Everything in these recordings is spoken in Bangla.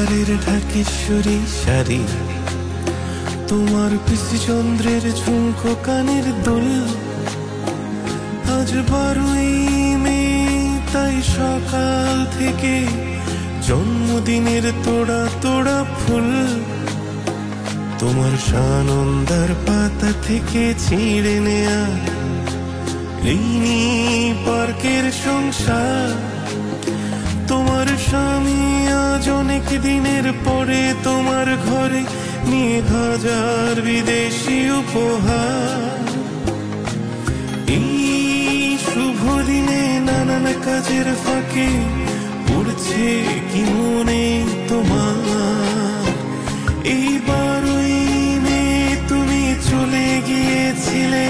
সালোয়ারের ঢাকেশ্বরী শাড়ি, তোমার পিসি চন্দ্রের ঝুমকো কানের দুল। আজ 12ই মে, তাই সকাল থেকে জন্মদিনের তোড়া তোড়া ফুল। তোমার সানন্দার পাতা থেকে ছিঁড়ে নেয়া রিনি পার্কের সংসার। তোমার স্বামী আজ অনেক দিনের পরে তোমার ঘরে নিয়ে হাজার বিদেশি উপহার। এই শুভ দিনে নানান কাজের ফাঁকে পড়ছে কি মনে তোমার? এই 12ই মে তুমি চলে গিয়েছিলে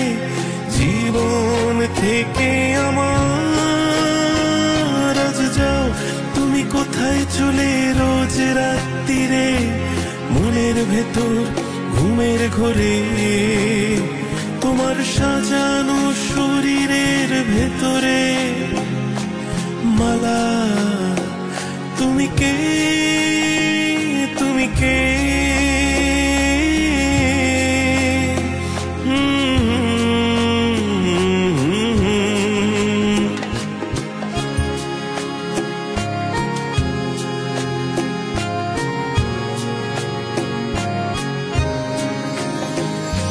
জীবন থেকে আমার। আজ যাও তুমি কোথায় চলে রোজ রাত্রিরে, মনের ভেতর ঘুমের ঘোরে। তোমার সাজানো শরীরের ভেতরে মালা, তুমি কে, তুমি কে?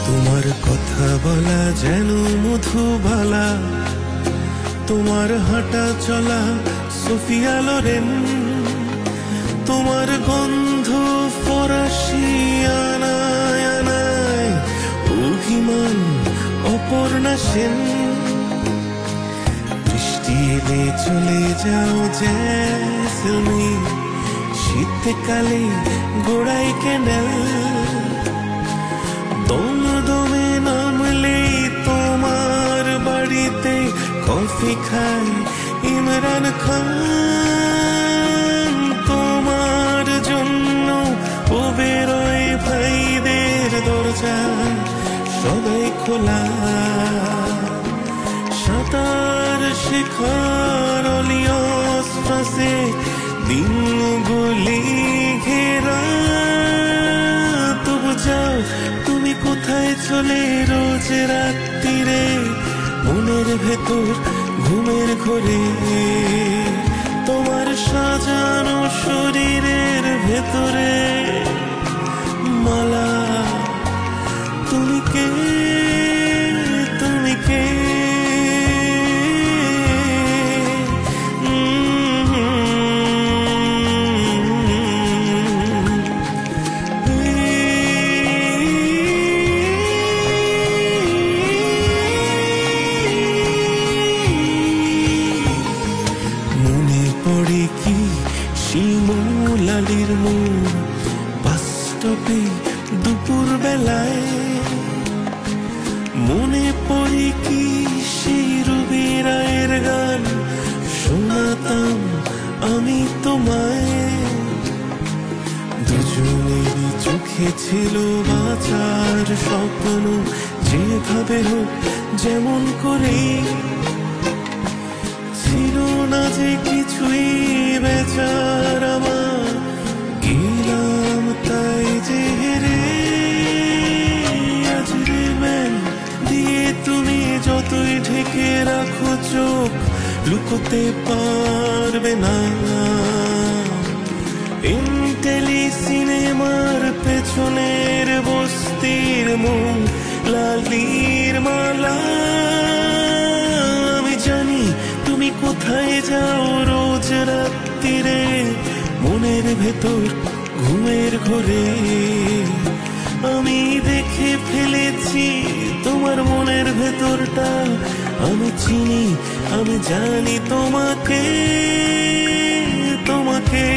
তোমার কথা বলা যেন মধুবালা, তোমার হাঁটা চলা সোফিয়া লোরেন। তোমার গন্ধ ফরাসি আনায় আনায় অভিমান অপর্ণা সেন। বৃষ্টি এলে চলে যাও জেসমিন, শীতকালে গোড়াই ক্যান্ডেল। দমদমে নামলে তোমার বাড়িতে কফি খায় ইমরান খান। তোমার জন্য ও বেরোয় ভাইদের দরজা সবাই খোলা। সাঁতার শেখার অলিয়স পাশে দিনগুলি ঘেরা। তবু যাও তুমি কোথায় চলে রোজ রাত্রিরে, মনের ভেতর ঘুমের ঘোরে। তোমার সাজানো শরীরের ভেতরে মালা, তুমি কে, তুমি কে? শিমুলালির মোড় বাস স্টপে দুপুর বেলায়, মনে পড়ে কি সেই রবি রায়ের গান শোনাতাম আমি তোমায়। দুজনেরই চোখে ছিল বাঁচার স্বপ্ন, যেভাবে হোক যেমন করে। ছিল না যে কিছুই বেচার আমার, গেলাম তাই যে হেরে। আজ রিমেন দিয়ে তুমি যতই ঢেকে রাখো চোখ, লুকোতে পারবে না। ইন্টেলি সিনেমার পেছনের বস্তির মুখ লালির মালা। আমি জানি তুমি কোথায় যাও রোজ রাত্রিরে, মনের ভেতর ঘুমের ঘোরে। আমি দেখে ফেলেছি তোমার মনের ভেতরটা, আমি চিনি, আমি জানি তোমাকে, তোমাকে।